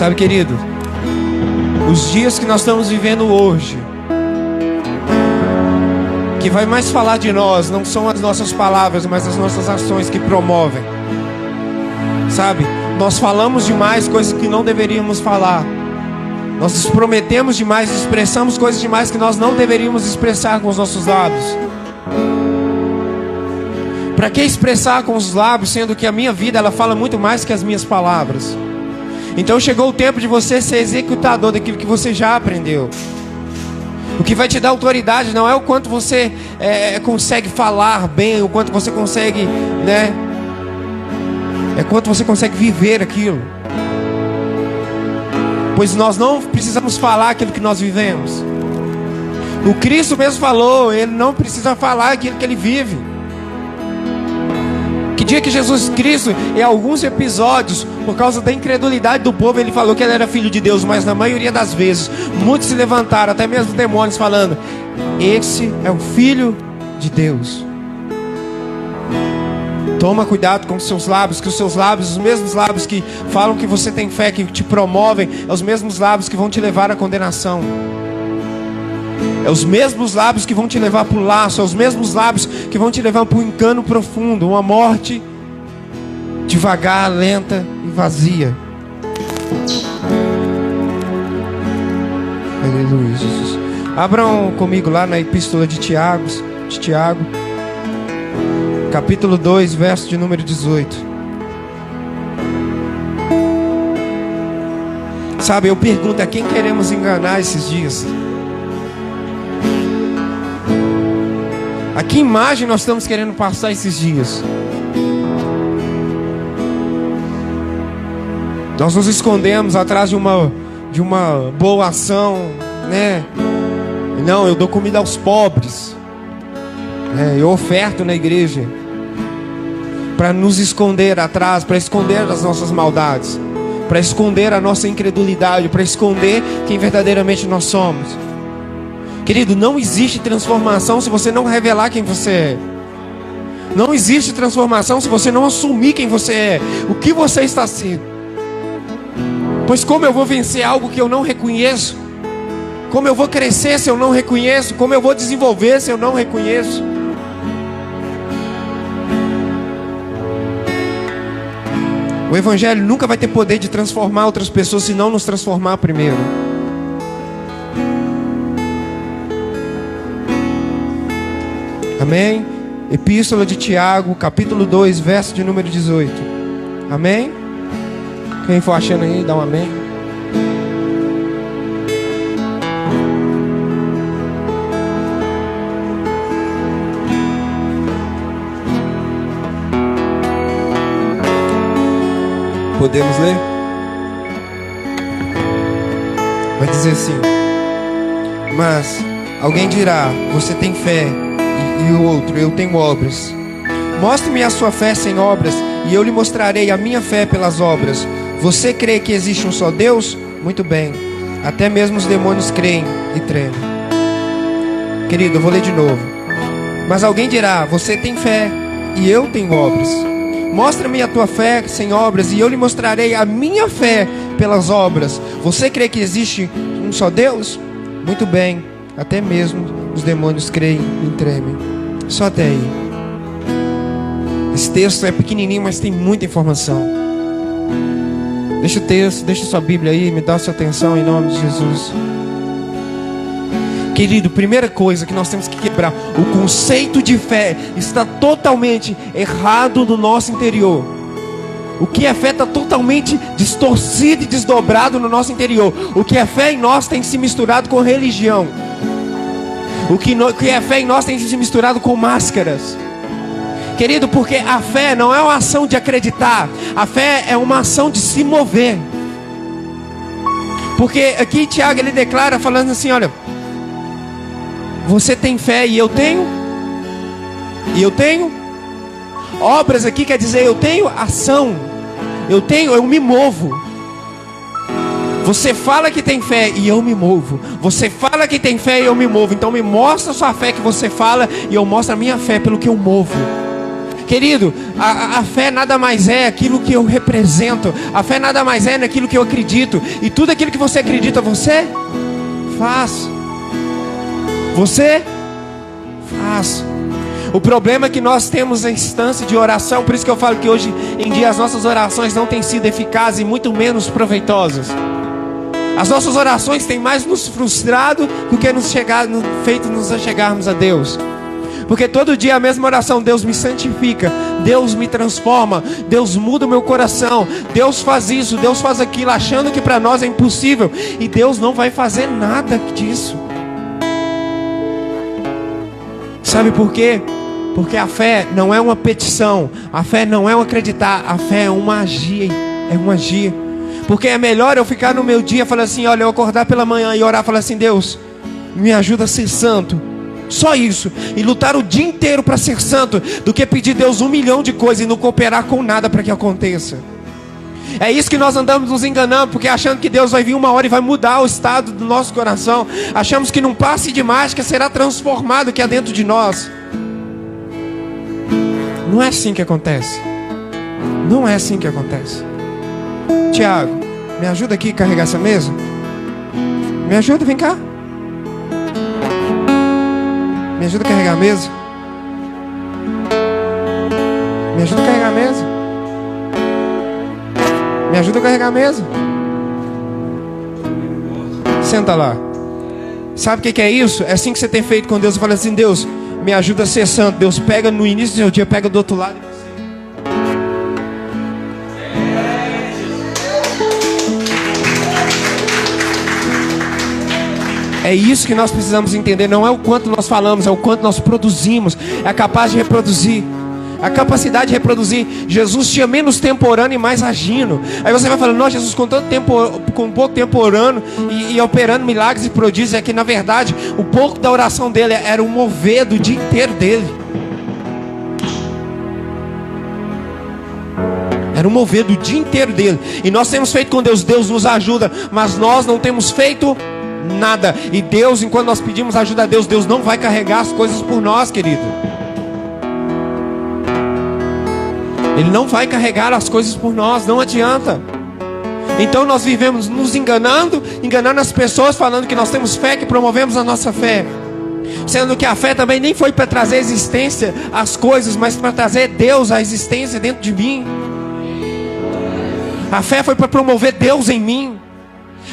Sabe, querido, os dias que nós estamos vivendo hoje, que vai mais falar de nós, não são as nossas palavras, mas as nossas ações que promovem. Sabe, nós falamos demais coisas que não deveríamos falar. Nós nos prometemos demais, expressamos coisas demais que nós não deveríamos expressar com os nossos lábios. Para que expressar com os lábios, sendo que a minha vida ela fala muito mais que as minhas palavras? Então chegou o tempo de você ser executador daquilo que você já aprendeu. O que vai te dar autoridade não é o quanto você consegue falar bem, o quanto você consegue, né? É quanto você consegue viver aquilo. Pois nós não precisamos falar aquilo que nós vivemos. O Cristo mesmo falou, ele não precisa falar aquilo que ele vive. Que dia que Jesus Cristo, em alguns episódios, por causa da incredulidade do povo, ele falou que ele era filho de Deus, mas na maioria das vezes, muitos se levantaram, até mesmo demônios, falando: esse é o Filho de Deus. Toma cuidado com os seus lábios, que os seus lábios, os mesmos lábios que falam que você tem fé, que te promovem, é os mesmos lábios que vão te levar à condenação. É os mesmos lábios que vão te levar para o laço, é os mesmos lábios que vão te levar para um engano profundo, uma morte devagar, lenta e vazia. Aleluia, Jesus. Abram comigo lá na epístola de Tiago, capítulo 2, verso de número 18. Sabe, eu pergunto: a quem queremos enganar esses dias? A que imagem nós estamos querendo passar esses dias? Nós nos escondemos atrás de uma boa ação, né? Não, eu dou comida aos pobres, eu oferto na igreja, para nos esconder atrás, para esconder as nossas maldades, para esconder a nossa incredulidade, para esconder quem verdadeiramente nós somos. Querido, não existe transformação se você não revelar quem você é. Não existe transformação se você não assumir quem você é, o que você está sendo. Pois como eu vou vencer algo que eu não reconheço? Como eu vou crescer se eu não reconheço? Como eu vou desenvolver se eu não reconheço? O Evangelho nunca vai ter poder de transformar outras pessoas se não nos transformar primeiro. Amém? Epístola de Tiago, capítulo 2, verso de número 18. Amém? Quem for achando aí, dá um amém. Podemos ler? Vai dizer assim: mas alguém dirá, você tem fé, e o outro, eu tenho obras. Mostre-me a sua fé sem obras, e eu lhe mostrarei a minha fé pelas obras. Você crê que existe um só Deus? Muito bem, até mesmo os demônios creem e tremem. Querido, eu vou ler de novo. Mas alguém dirá, você tem fé, e eu tenho obras. Mostra-me a tua fé sem obras, e eu lhe mostrarei a minha fé pelas obras. Você crê que existe um só Deus? Muito bem, até mesmo os demônios creem e tremem. Só até aí. Esse texto é pequenininho, mas tem muita informação. Deixa o texto, deixa sua Bíblia aí, me dá sua atenção em nome de Jesus. Querido, primeira coisa que nós temos que quebrar: o conceito de fé está totalmente errado no nosso interior. O que é fé está totalmente distorcido e desdobrado no nosso interior. O que é fé em nós tem se misturado com religião. O que é fé em nós tem se misturado com máscaras. Querido, porque a fé não é uma ação de acreditar. A fé é uma ação de se mover. Porque aqui Tiago ele declara falando assim: olha, você tem fé e eu tenho. E eu tenho obras. Aqui quer dizer, eu tenho ação. Eu me movo. Você fala que tem fé e eu me movo. Você fala que tem fé e eu me movo. Então me mostra a sua fé que você fala, e eu mostro a minha fé pelo que eu movo. Querido, a fé nada mais é aquilo que eu represento. A fé nada mais é naquilo que eu acredito. E tudo aquilo que você acredita, você faz. Você faz. O problema é que nós temos a instância de oração. Por isso que eu falo que hoje em dia as nossas orações não têm sido eficazes e muito menos proveitosas. As nossas orações têm mais nos frustrado do que feito nos achegarmos a Deus. Porque todo dia a mesma oração: Deus me santifica, Deus me transforma, Deus muda o meu coração, Deus faz isso, Deus faz aquilo, achando que para nós é impossível. E Deus não vai fazer nada disso. Sabe por quê? Porque a fé não é uma petição, a fé não é um acreditar, a fé é uma agir, é um agir. Porque é melhor eu ficar no meu dia, falar assim, olha, eu acordar pela manhã e orar, falar assim, Deus, me ajuda a ser santo. Só isso, e lutar o dia inteiro para ser santo, do que pedir a Deus 1 milhão de coisas e não cooperar com nada para que aconteça. É isso que nós andamos nos enganando, porque achando que Deus vai vir uma hora e vai mudar o estado do nosso coração. Achamos que num passe de mágica será transformado o que há dentro de nós. Não é assim que acontece. Não é assim que acontece. Tiago, me ajuda aqui a carregar essa mesa. Me ajuda, vem cá. Me ajuda a carregar a mesa. Me ajuda a carregar a mesa. Me ajuda a carregar a mesa. Senta lá. Sabe o que é isso? É assim que você tem feito com Deus. Você fala assim, Deus, me ajuda a ser santo. Deus pega no início do seu dia, pega do outro lado. É isso que nós precisamos entender. Não é o quanto nós falamos, é o quanto nós produzimos. É capaz de reproduzir. A capacidade de reproduzir. Jesus tinha menos tempo orando e mais agindo. Aí você vai falando, nossa, Jesus com pouco tempo orando e operando milagres e prodígios. É que na verdade o pouco da oração dele era o mover do dia inteiro dele. Era o mover do dia inteiro dele. E nós temos feito com Deus, Deus nos ajuda, mas nós não temos feito nada. E Deus, enquanto nós pedimos ajuda a Deus, Deus não vai carregar as coisas por nós, querido. Ele não vai carregar as coisas por nós, não adianta. Então nós vivemos nos enganando, enganando as pessoas, falando que nós temos fé, que promovemos a nossa fé, sendo que a fé também nem foi para trazer existência às coisas, mas para trazer Deus à existência dentro de mim. A fé foi para promover Deus em mim.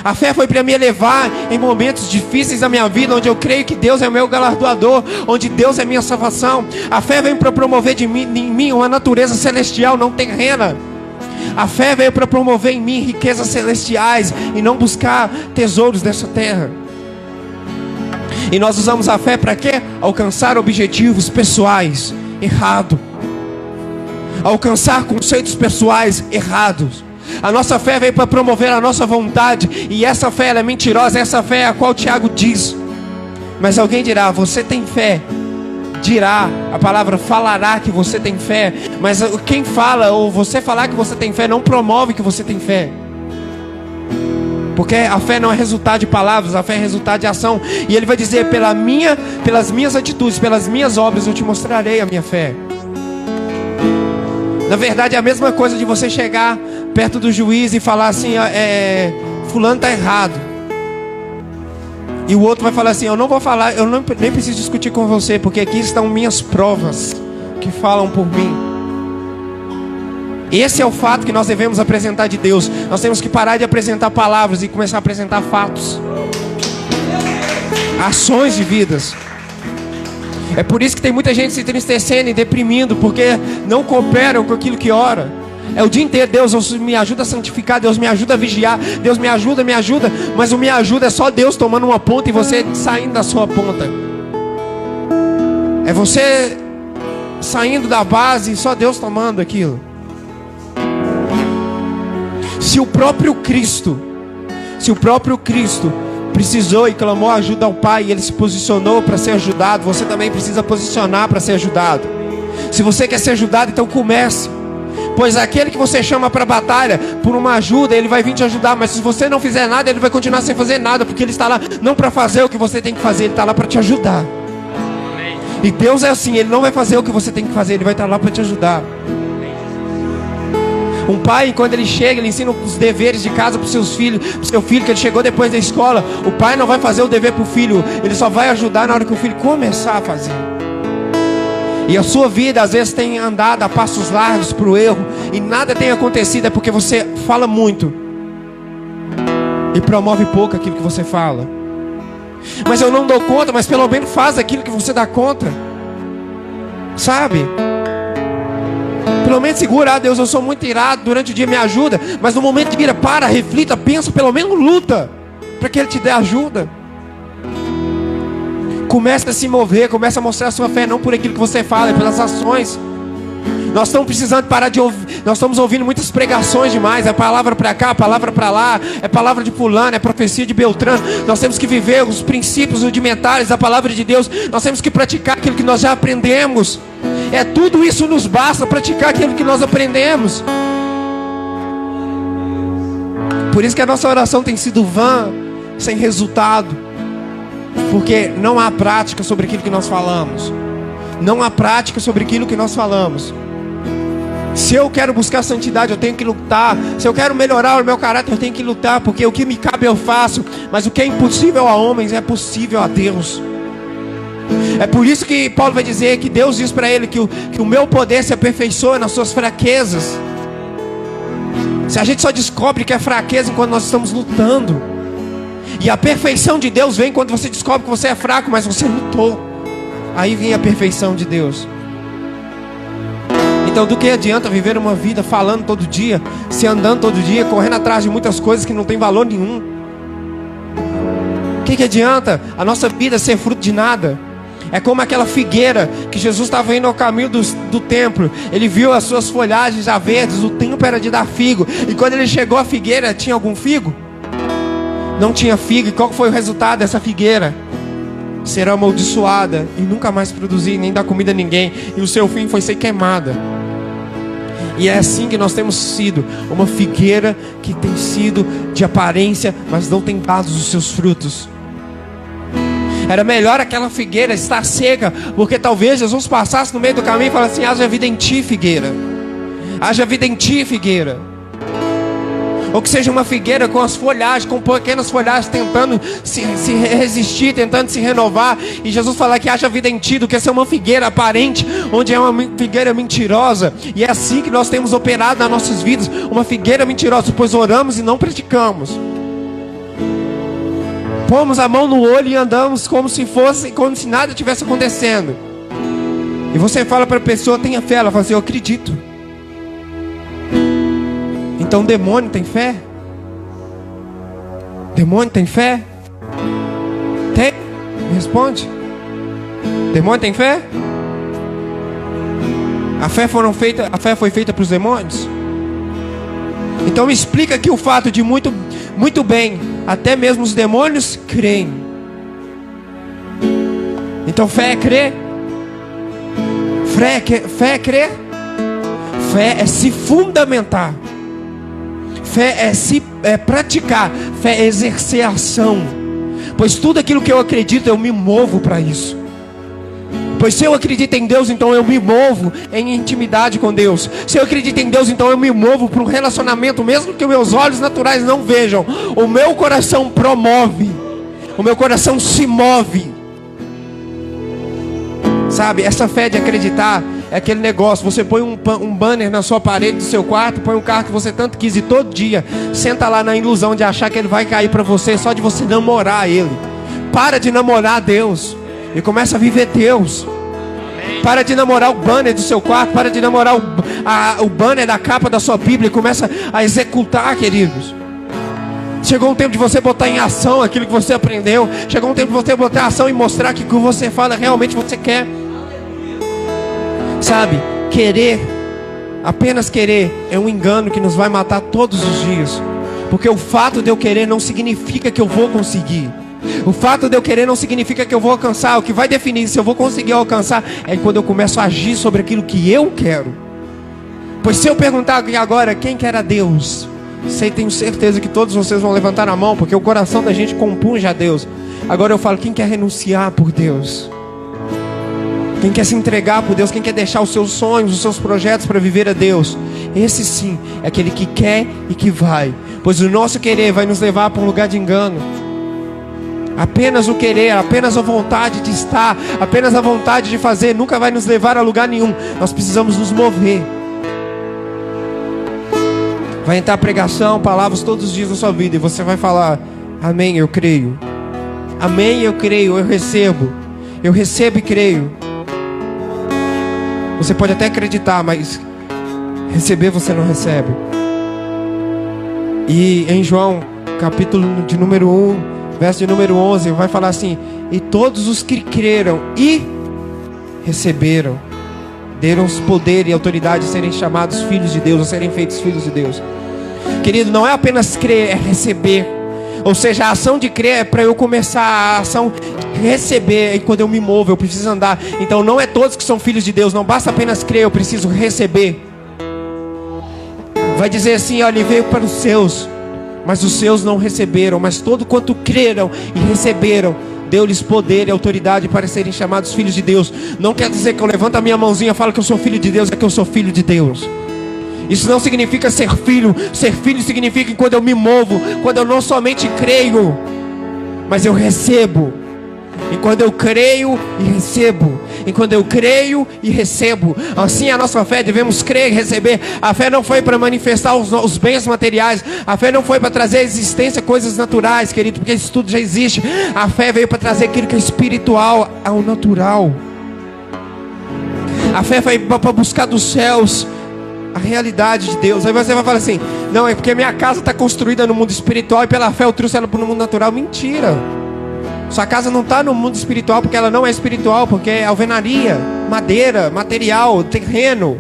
A fé foi para me elevar em momentos difíceis da minha vida, onde eu creio que Deus é o meu galardoador, onde Deus é minha salvação. A fé veio para promover em mim uma natureza celestial, não terrena. A fé veio para promover em mim riquezas celestiais e não buscar tesouros dessa terra. E nós usamos a fé para quê? Alcançar objetivos pessoais errados. Alcançar conceitos pessoais errados. A nossa fé veio para promover a nossa vontade. E essa fé ela é mentirosa. Essa fé é a qual Tiago diz. Mas alguém dirá, você tem fé. Dirá, a palavra falará que você tem fé. Mas quem fala, ou você falar que você tem fé, não promove que você tem fé. Porque a fé não é resultado de palavras, a fé é resultado de ação. E ele vai dizer, pelas minhas atitudes, pelas minhas obras, eu te mostrarei a minha fé. Na verdade é a mesma coisa de você chegar perto do juiz e falar assim, fulano está errado. E o outro vai falar assim, eu não vou falar, nem preciso discutir com você, porque aqui estão minhas provas que falam por mim. Esse é o fato que nós devemos apresentar de Deus. Nós temos que parar de apresentar palavras e começar a apresentar fatos. Ações de vidas. É por isso que tem muita gente se entristecendo e deprimindo, porque não cooperam com aquilo que ora. É o dia inteiro, Deus me ajuda a santificar, Deus me ajuda a vigiar, Deus me ajuda, mas o me ajuda é só Deus tomando uma ponta e você saindo da sua ponta. É você saindo da base e só Deus tomando aquilo. Se o próprio Cristo precisou e clamou ajuda ao Pai, e Ele se posicionou para ser ajudado, você também precisa posicionar para ser ajudado. Se você quer ser ajudado, então comece. Pois aquele que você chama para a batalha, por uma ajuda, ele vai vir te ajudar. Mas se você não fizer nada, ele vai continuar sem fazer nada, porque ele está lá não para fazer o que você tem que fazer, ele está lá para te ajudar. E Deus é assim, Ele não vai fazer o que você tem que fazer, Ele vai estar lá para te ajudar. Um pai, quando ele chega, ele ensina os deveres de casa para os seus filhos, para o seu filho que ele chegou depois da escola. O pai não vai fazer o dever para o filho, ele só vai ajudar na hora que o filho começar a fazer. E a sua vida às vezes tem andado a passos largos para o erro e nada tem acontecido, é porque você fala muito e promove pouco aquilo que você fala. Mas eu não dou conta, mas pelo menos faz aquilo que você dá conta, sabe? Pelo menos segura, Deus, eu sou muito irado, durante o dia me ajuda, mas no momento que vira, para, reflita, pensa, pelo menos luta, para que Ele te dê ajuda. Começa a se mover, começa a mostrar a sua fé, não por aquilo que você fala, é pelas ações. Nós estamos precisando parar de ouvir, nós estamos ouvindo muitas pregações demais, é palavra para cá, palavra para lá, é palavra de fulano, é profecia de Beltrano. Nós temos que viver os princípios rudimentares da palavra de Deus, nós temos que praticar aquilo que nós já aprendemos. É tudo isso nos basta, praticar aquilo que nós aprendemos. Por isso que a nossa oração tem sido vã, sem resultado, porque não há prática sobre aquilo que nós falamos. Não há prática sobre aquilo que nós falamos. Se eu quero buscar santidade, eu tenho que lutar. Se eu quero melhorar o meu caráter, eu tenho que lutar, porque o que me cabe eu faço, mas o que é impossível a homens é possível a Deus. É por isso que Paulo vai dizer que Deus diz para ele que o meu poder se aperfeiçoa nas suas fraquezas. Se a gente só descobre que é fraqueza enquanto nós estamos lutando, e a perfeição de Deus vem quando você descobre que você é fraco, mas você lutou. Aí vem a perfeição de Deus. Então do que adianta viver uma vida falando todo dia, se andando todo dia, correndo atrás de muitas coisas que não tem valor nenhum? O que adianta a nossa vida ser fruto de nada? É como aquela figueira que Jesus estava indo ao caminho do templo. Ele viu as suas folhagens já verdes, o tempo era de dar figo. E quando ele chegou à figueira, tinha algum figo? Não tinha figo. E qual foi o resultado dessa figueira? Será amaldiçoada e nunca mais produzir, nem dar comida a ninguém. E o seu fim foi ser queimada. E é assim que nós temos sido, uma figueira que tem sido de aparência, mas não tem dado os seus frutos. Era melhor aquela figueira estar seca, porque talvez Jesus passasse no meio do caminho e falasse assim: haja vida em ti, figueira. Haja vida em ti, figueira. Ou que seja uma figueira com as folhagens, com pequenas folhagens, tentando se resistir, tentando se renovar. E Jesus fala que haja vida em ti, do que ser uma figueira aparente, onde é uma figueira mentirosa. E é assim que nós temos operado nas nossas vidas, uma figueira mentirosa, pois oramos e não praticamos. Pomos a mão no olho e andamos como se nada tivesse acontecendo. E você fala para a pessoa: tenha fé. Ela fala assim: eu acredito. Então demônio tem fé? Demônio tem fé? Tem? Me responde. Demônio tem fé? A fé foi feita para os demônios? Então me explica aqui o fato de muito bem, até mesmo os demônios creem. Então fé é crer? Fé é crer? Fé é se fundamentar. Fé é praticar. Fé é exercer ação. Pois tudo aquilo que eu acredito, eu me movo para isso. Pois se eu acredito em Deus, então eu me movo em intimidade com Deus. Se eu acredito em Deus, então eu me movo para um relacionamento, mesmo que meus olhos naturais não vejam. O meu coração promove. O meu coração se move. Sabe, essa fé de acreditar é aquele negócio: você põe um banner na sua parede do seu quarto, põe um carro que você tanto quis, e todo dia senta lá na ilusão de achar que ele vai cair para você, só de você namorar ele. Para de namorar Deus e começa a viver Deus. Para de namorar o banner do seu quarto, para de namorar o banner da capa da sua Bíblia, e começa a executar, queridos. Chegou um tempo de você botar em ação aquilo que você aprendeu. Chegou um tempo de você botar em ação e mostrar que o que você fala realmente você quer. Sabe, querer, apenas querer, é um engano que nos vai matar todos os dias. Porque o fato de eu querer não significa que eu vou conseguir. O fato de eu querer não significa que eu vou alcançar. O que vai definir se eu vou conseguir alcançar é quando eu começo a agir sobre aquilo que eu quero. Pois se eu perguntar aqui agora quem quer a Deus, tenho certeza que todos vocês vão levantar a mão, porque o coração da gente compunge a Deus. Agora eu falo: quem quer renunciar por Deus? Quem quer se entregar por Deus, quem quer deixar os seus sonhos, os seus projetos para viver a Deus, esse sim é aquele que quer e que vai. Pois o nosso querer vai nos levar para um lugar de engano. Apenas o querer, apenas a vontade de estar, apenas a vontade de fazer nunca vai nos levar a lugar nenhum. Nós precisamos nos mover. Vai entrar pregação, palavras todos os dias da sua vida, e você vai falar: amém, eu creio. Amém, eu creio, eu recebo. Eu recebo e creio. Você pode até acreditar, mas receber você não recebe. E em João, capítulo de número 1, verso de número 11, vai falar assim: e todos os que creram e receberam, deram-os poder e autoridade de serem chamados filhos de Deus, ou serem feitos filhos de Deus. Querido, não é apenas crer, é receber. Ou seja, a ação de crer é para eu começar, a ação de receber. E quando eu me movo, eu preciso andar. Então não é todos que são filhos de Deus. Não basta apenas crer, eu preciso receber. Vai dizer assim: olha, ele veio para os seus, mas os seus não receberam. Mas todo quanto creram e receberam, deu-lhes poder e autoridade para serem chamados filhos de Deus. Não quer dizer que eu levanto a minha mãozinha e falo que eu sou filho de Deus, é que eu sou filho de Deus. Isso não significa ser filho. Ser filho significa que quando eu me movo, quando eu não somente creio, mas eu recebo. E quando eu creio e recebo. E quando eu creio e recebo. Assim a nossa fé, devemos crer e receber. A fé não foi para manifestar os bens materiais. A fé não foi para trazer à existência coisas naturais, querido, porque isso tudo já existe. A fé veio para trazer aquilo que é espiritual ao natural. A fé foi para buscar dos céus a realidade de Deus. Aí você vai falar assim: não, é porque minha casa está construída no mundo espiritual e pela fé eu trouxe ela para o mundo natural. Mentira. Sua casa não está no mundo espiritual porque ela não é espiritual, porque é alvenaria, madeira, material, terreno.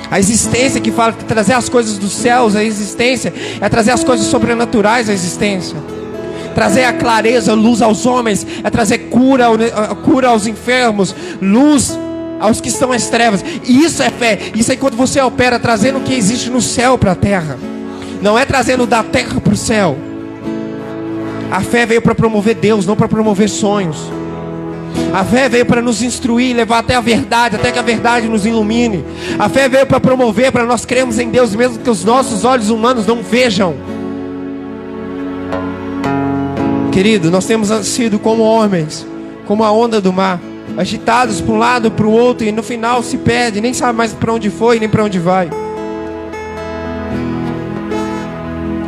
A existência que fala que trazer as coisas dos céus, a existência é trazer as coisas sobrenaturais à existência. Trazer a clareza, luz aos homens, é trazer cura aos enfermos, luz aos que estão às trevas. E isso é fé. Isso é quando você opera trazendo o que existe no céu para a terra. Não é trazendo da terra para o céu. A fé veio para promover Deus, não para promover sonhos. A fé veio para nos instruir, levar até a verdade, até que a verdade nos ilumine. A fé veio para promover, para nós crermos em Deus, mesmo que os nossos olhos humanos não vejam. Querido, nós temos sido como homens, como a onda do mar, agitados para um lado, para o outro, e no final se perde, nem sabe mais para onde foi, nem para onde vai.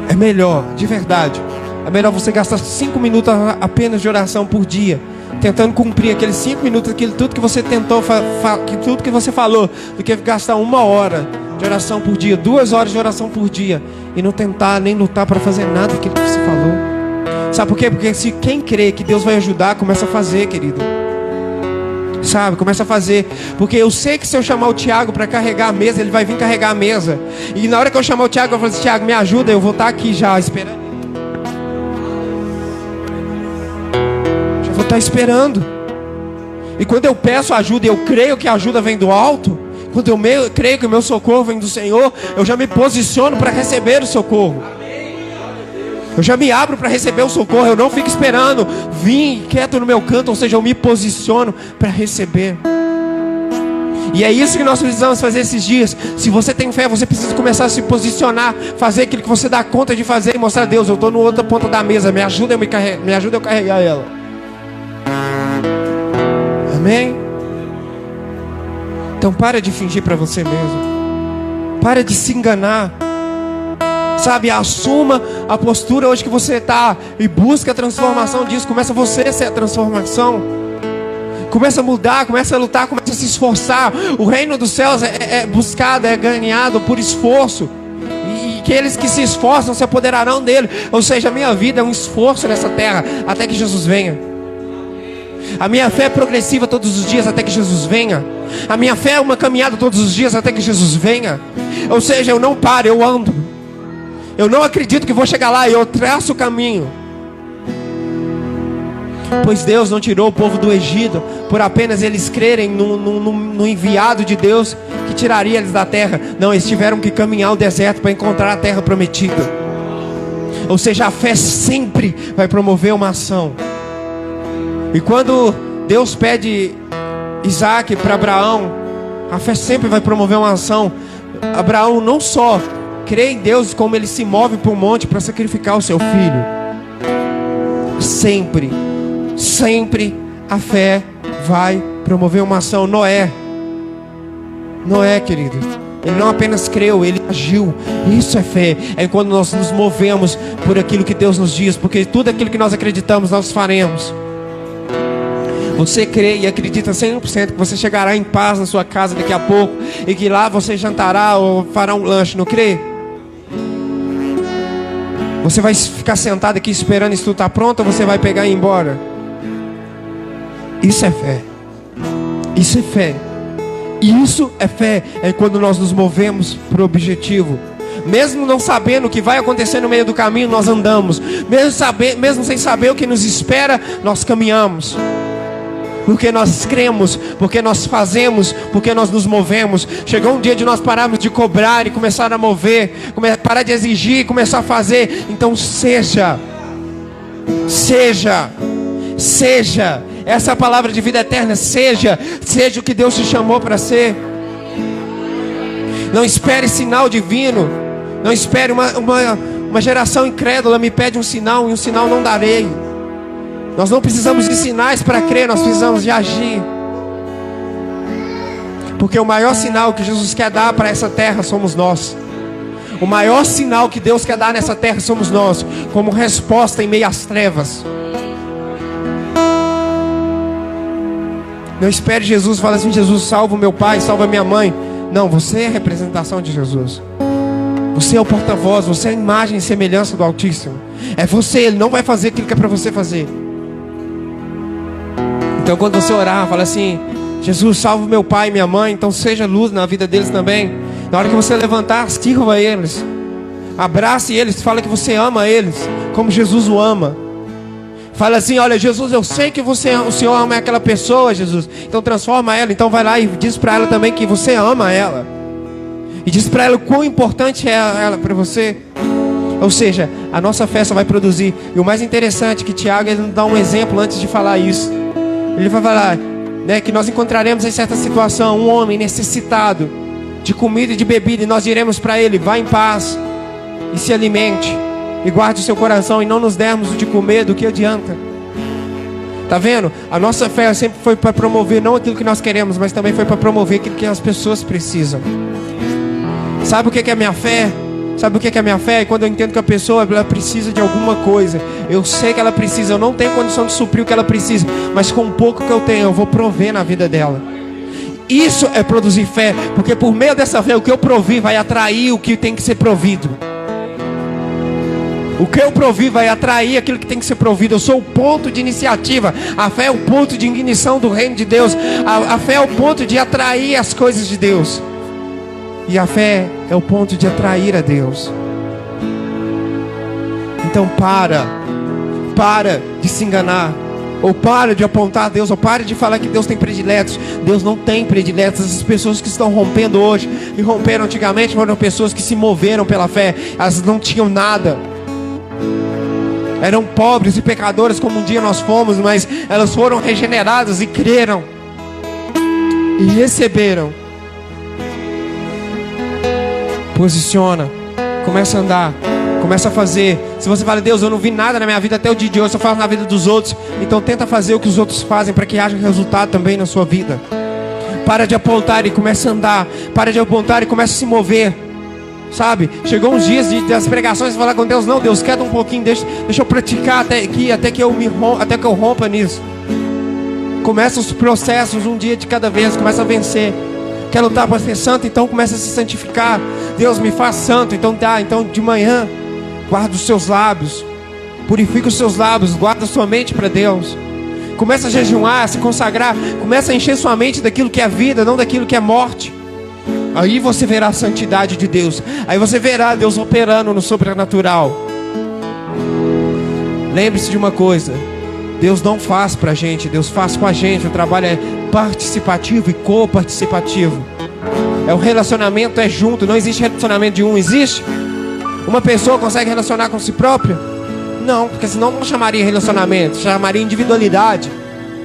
É melhor, de verdade, é melhor você gastar 5 minutos apenas de oração por dia, tentando cumprir aqueles 5 minutos, tudo que você tentou, tudo que você falou, do que gastar 1 hora de oração por dia, 2 horas de oração por dia, e não tentar nem lutar para fazer nada daquilo que você falou. Sabe por quê? Porque se quem crê que Deus vai ajudar, começa a fazer, querido. Sabe, começa a fazer. Porque eu sei que se eu chamar o Tiago para carregar a mesa, ele vai vir carregar a mesa. E na hora que eu chamar o Tiago, eu vou falar assim: Tiago, me ajuda, eu vou estar aqui já esperando. Já vou estar esperando. E quando eu peço ajuda e eu creio que a ajuda vem do alto, quando eu creio que o meu socorro vem do Senhor, eu já me posiciono para receber o socorro. Eu já me abro para receber o socorro. Eu não fico esperando vir quieto no meu canto. Ou seja, eu me posiciono para receber. E é isso que nós precisamos fazer esses dias. Se você tem fé, você precisa começar a se posicionar, fazer aquilo que você dá conta de fazer e mostrar a Deus: eu estou na outra ponta da mesa, me ajuda eu carregar ela. Amém? Então para de fingir para você mesmo. Para de se enganar. Sabe, assuma a postura hoje que você está e busca a transformação disso. Começa você a ser a transformação. Começa a mudar, começa a lutar, começa a se esforçar. O reino dos céus é buscado, é ganhado por esforço. E aqueles que se esforçam se apoderarão dele. Ou seja, a minha vida é um esforço nessa terra até que Jesus venha. A minha fé é progressiva todos os dias até que Jesus venha. A minha fé é uma caminhada todos os dias até que Jesus venha. Ou seja, eu não paro, eu ando. Eu não acredito que vou chegar lá, eu traço o caminho. Pois Deus não tirou o povo do Egito por apenas eles crerem no enviado de Deus que tiraria eles da terra. Não, eles tiveram que caminhar o deserto para encontrar a terra prometida. Ou seja, a fé sempre vai promover uma ação. E quando Deus pede Isaac para Abraão, a fé sempre vai promover uma ação. Abraão não só crê em Deus, como ele se move para o monte para sacrificar o seu filho. Sempre, sempre a fé vai promover uma ação. Noé, querido, ele não apenas creu, ele agiu. Isso é fé. É quando nós nos movemos por aquilo que Deus nos diz, porque tudo aquilo que nós acreditamos, nós faremos. Você crê e acredita 100% que você chegará em paz na sua casa daqui a pouco, e que lá você jantará ou fará um lanche, não crê? Você vai ficar sentado aqui esperando isso tudo estar pronto, ou você vai pegar e ir embora? Isso é fé. Isso é fé. Isso é fé. É quando nós nos movemos para o objetivo. Mesmo não sabendo o que vai acontecer no meio do caminho, nós andamos. Mesmo sem saber o que nos espera, nós caminhamos. Porque nós cremos, porque nós fazemos, porque nós nos movemos. Chegou um dia de nós pararmos de cobrar e começar a mover, parar de exigir e começar a fazer. Então seja essa é a palavra de vida eterna. Seja o que Deus te chamou para ser. Não espere sinal divino. Não espere uma geração incrédula me pede um sinal, e um sinal não darei. Nós não precisamos de sinais para crer, nós precisamos de agir. Porque o maior sinal que Jesus quer dar para essa terra somos nós. O maior sinal que Deus quer dar nessa terra somos nós, como resposta em meio às trevas. Não espere Jesus falar assim: Jesus, salva o meu pai, salva minha mãe. Não, você é a representação de Jesus. Você é o porta-voz, você é a imagem e semelhança do Altíssimo. É você, Ele não vai fazer aquilo que é para você fazer. Então quando você orar, fala assim: Jesus, salva o meu pai e minha mãe. Então seja luz na vida deles também. Na hora que você levantar, sirva eles, abrace eles, fala que você ama eles como Jesus o ama. Fala assim: olha, Jesus, eu sei que o Senhor ama aquela pessoa, Jesus, então transforma ela. Então vai lá e diz para ela também que você ama ela, e diz para ela o quão importante é ela para você. Ou seja, a nossa fé só vai produzir. E o mais interessante é que Tiago, ele nos dá um exemplo antes de falar isso. Ele vai falar, né, que nós encontraremos em certa situação um homem necessitado de comida e de bebida, e nós diremos para ele: vá em paz e se alimente, e guarde o seu coração, e não nos dermos o de comer, do que adianta? Tá vendo? A nossa fé sempre foi para promover não aquilo que nós queremos, mas também foi para promover aquilo que as pessoas precisam. Sabe o que é a minha fé? Sabe o que é a minha fé? É quando eu entendo que a pessoa, ela precisa de alguma coisa. Eu sei que ela precisa, eu não tenho condição de suprir o que ela precisa, mas com o pouco que eu tenho, eu vou prover na vida dela. Isso é produzir fé, porque por meio dessa fé, o que eu provi vai atrair o que tem que ser provido. O que eu provi vai atrair aquilo que tem que ser provido. Eu sou o ponto de iniciativa. A fé é o ponto de ignição do reino de Deus. A fé é o ponto de atrair as coisas de Deus. E a fé é o ponto de atrair a Deus. Então para de se enganar, ou para de apontar a Deus, ou para de falar que Deus tem prediletos. Deus não tem prediletos. As pessoas que estão rompendo hoje e romperam antigamente foram pessoas que se moveram pela fé. Elas não tinham nada, eram pobres e pecadoras como um dia nós fomos, mas elas foram regeneradas e creram e receberam. Posiciona, começa a andar, começa a fazer. Se você fala: Deus, eu não vi nada na minha vida até o dia de hoje, só faço na vida dos outros. Então tenta fazer o que os outros fazem, para que haja resultado também na sua vida. Para de apontar e começa a andar. Para de apontar e começa a se mover. Sabe, chegou uns dias das pregações e falar com Deus: não, Deus, queda um pouquinho, deixa eu praticar até que eu rompa nisso. Começa os processos, um dia de cada vez, começa a vencer. Quer lutar para ser santo? Então começa a se santificar. Deus, me faz santo. Então de manhã, guarda os seus lábios, purifica os seus lábios, guarda sua mente para Deus. Começa a jejuar, a se consagrar. Começa a encher sua mente daquilo que é vida, não daquilo que é morte. Aí você verá a santidade de Deus. Aí você verá Deus operando no sobrenatural. Lembre-se de uma coisa: Deus não faz pra gente, Deus faz com a gente. O trabalho é participativo e coparticipativo. O relacionamento é junto. Não existe relacionamento de um, existe? Uma pessoa consegue relacionar com si própria? Não, porque senão não chamaria relacionamento, chamaria individualidade.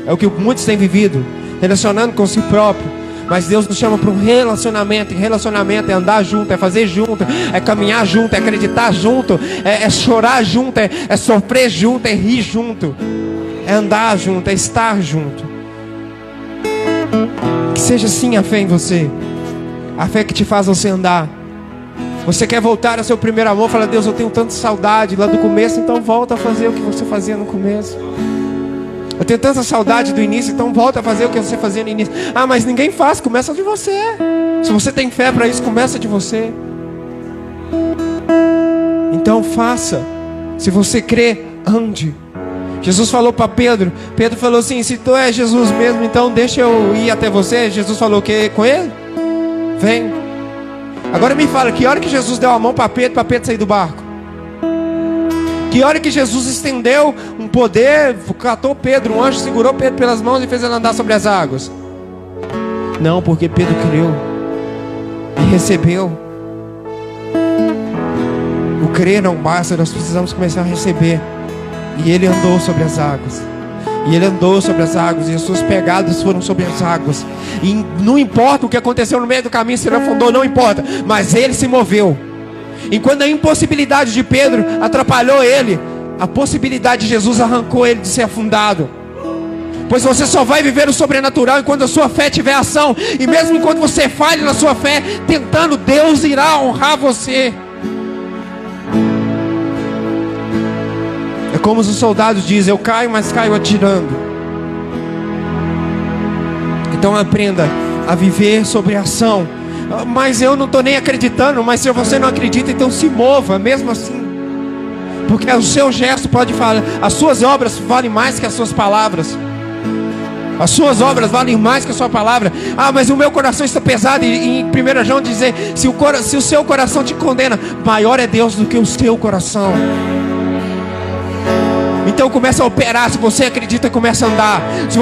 É o que muitos têm vivido. relacionando com si próprio. Mas Deus nos chama para um relacionamento. E relacionamento é andar junto, é fazer junto, é caminhar junto, é acreditar junto, é chorar junto, é sofrer junto, é rir junto, é andar junto, é estar junto. Que seja assim a fé em você, a fé que te faz você andar. Você quer voltar ao seu primeiro amor? Fala: Deus, eu tenho tanta saudade lá do começo. Então volta a fazer o que você fazia no começo. Eu tenho tanta saudade do início, então volta a fazer o que você fazia no início. Ah, mas ninguém faz, começa de você. Se você tem fé para isso, começa de você. Então faça. Se você crê, ande. Jesus falou para Pedro. Pedro falou assim: se tu és Jesus mesmo, então deixa eu ir até você. Jesus falou o que com ele? Vem. Agora me fala, que hora que Jesus deu a mão para Pedro sair do barco? Que hora que Jesus estendeu um poder, catou Pedro, um anjo segurou Pedro pelas mãos e fez ele andar sobre as águas? Não, porque Pedro creu e recebeu. O crer não basta, nós precisamos começar a receber. E ele andou sobre as águas. E ele andou sobre as águas, e as suas pegadas foram sobre as águas. E não importa o que aconteceu no meio do caminho, se ele afundou, não importa, mas ele se moveu. Enquanto a impossibilidade de Pedro atrapalhou ele, a possibilidade de Jesus arrancou ele de ser afundado. Pois você só vai viver o sobrenatural enquanto a sua fé tiver ação. E mesmo enquanto você falhe na sua fé, tentando, Deus irá honrar você. É como os soldados dizem: eu caio, mas caio atirando. Então aprenda a viver sobre a ação. Mas eu não estou nem acreditando. Mas se você não acredita, então se mova mesmo assim. Porque o seu gesto pode falar. As suas obras valem mais que as suas palavras. As suas obras valem mais que a sua palavra. Ah, mas o meu coração está pesado. E em 1 João dizer: se o seu coração te condena, maior é Deus do que o seu coração. Então começa a operar. Se você acredita, começa a andar. Se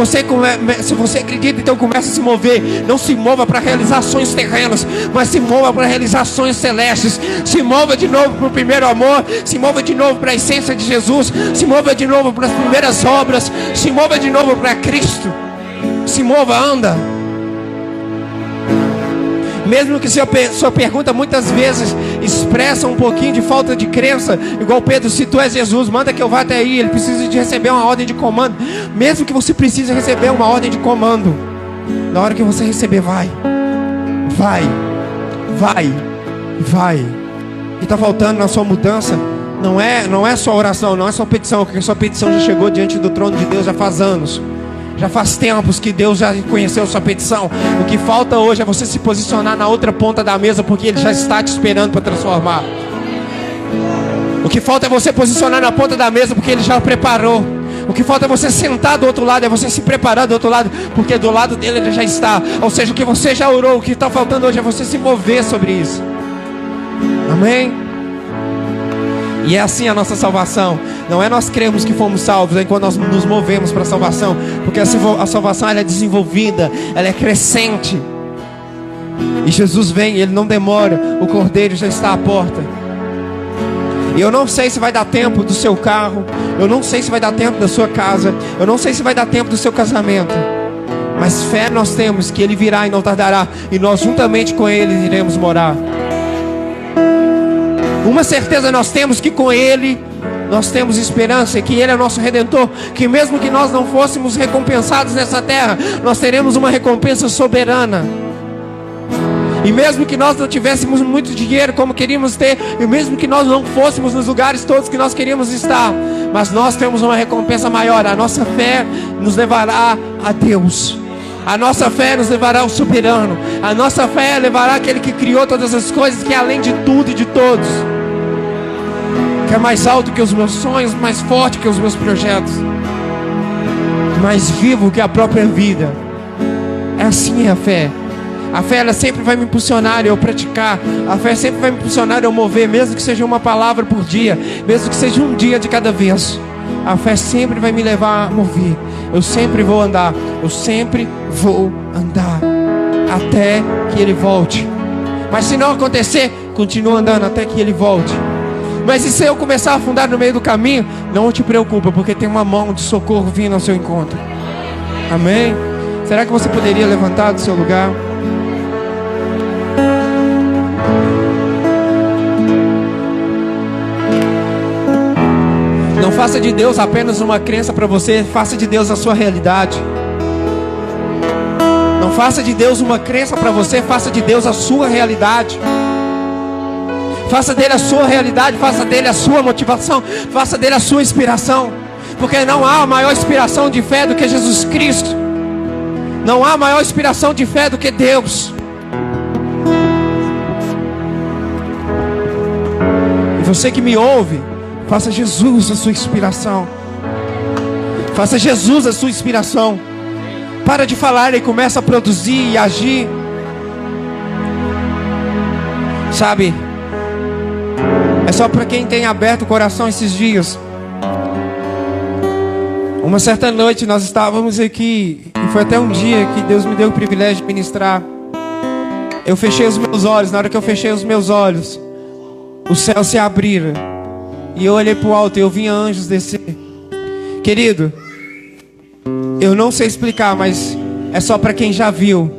você acredita, então começa a se mover. Não se mova para realizações terrenas, mas se mova para realizações celestes. Se mova de novo para o primeiro amor. Se mova de novo para a essência de Jesus. Se mova de novo para as primeiras obras. Se mova de novo para Cristo. Se mova, anda. Mesmo que sua pergunta muitas vezes expressa um pouquinho de falta de crença, igual Pedro: se tu és Jesus, manda que eu vá até aí. Ele precisa de receber uma ordem de comando. Mesmo que você precise receber uma ordem de comando, na hora que você receber, vai. E está faltando na sua mudança, não é só oração, não é só petição, porque sua petição já chegou diante do trono de Deus já faz anos. Já faz tempos que Deus já conheceu sua petição. O que falta hoje é você se posicionar na outra ponta da mesa, porque Ele já está te esperando para transformar. O que falta é você posicionar na ponta da mesa, porque Ele já preparou. O que falta é você sentar do outro lado, é você se preparar do outro lado, porque do lado dele Ele já está. Ou seja, o que você já orou, o que está faltando hoje é você se mover sobre isso. Amém? E é assim a nossa salvação. Não é nós cremos que fomos salvos, é quando nós nos movemos para a salvação. Porque a salvação ela é desenvolvida, ela é crescente. E Jesus vem, Ele não demora. O Cordeiro já está à porta. E eu não sei se vai dar tempo do seu carro. Eu não sei se vai dar tempo da sua casa. Eu não sei se vai dar tempo do seu casamento. Mas fé nós temos que Ele virá e não tardará. E nós juntamente com Ele iremos morar. Uma certeza nós temos, que com Ele nós temos esperança, que Ele é nosso Redentor, que mesmo que nós não fôssemos recompensados nessa terra, nós teremos uma recompensa soberana. E mesmo que nós não tivéssemos muito dinheiro como queríamos ter, e mesmo que nós não fôssemos nos lugares todos que nós queríamos estar, mas nós temos uma recompensa maior. A nossa fé nos levará a Deus. A nossa fé nos levará ao soberano. A nossa fé levará aquele que criou todas as coisas, que é além de tudo e de todos, que é mais alto que os meus sonhos, mais forte que os meus projetos, mais vivo que a própria vida. É assim a fé. A fé ela sempre vai me impulsionar a eu praticar. A fé sempre vai me impulsionar a eu mover, mesmo que seja uma palavra por dia, mesmo que seja um dia de cada vez. A fé sempre vai me levar a mover. Eu sempre vou andar. Eu sempre vou andar até que Ele volte. Mas se não acontecer, continua andando até que Ele volte. Mas e se eu começar a afundar no meio do caminho? Não te preocupa, porque tem uma mão de socorro vindo ao seu encontro. Amém? Será que você poderia levantar do seu lugar? Não faça de Deus apenas uma crença para você, faça de Deus a sua realidade. Não faça de Deus uma crença para você, faça de Deus a sua realidade. Faça dele a sua realidade, faça dele a sua motivação, faça dele a sua inspiração. Porque não há maior inspiração de fé do que Jesus Cristo. Não há maior inspiração de fé do que Deus. E você que me ouve, faça Jesus a sua inspiração. Faça Jesus a sua inspiração. Para de falar e começa a produzir e agir. Sabe? É só para quem tem aberto o coração esses dias. Uma certa noite nós estávamos aqui, e foi até um dia que Deus me deu o privilégio de ministrar. Eu fechei os meus olhos. Na hora que eu fechei os meus olhos, os céus se abriram. E eu olhei para o alto e eu vi anjos descer. Querido, eu não sei explicar, mas é só para quem já viu.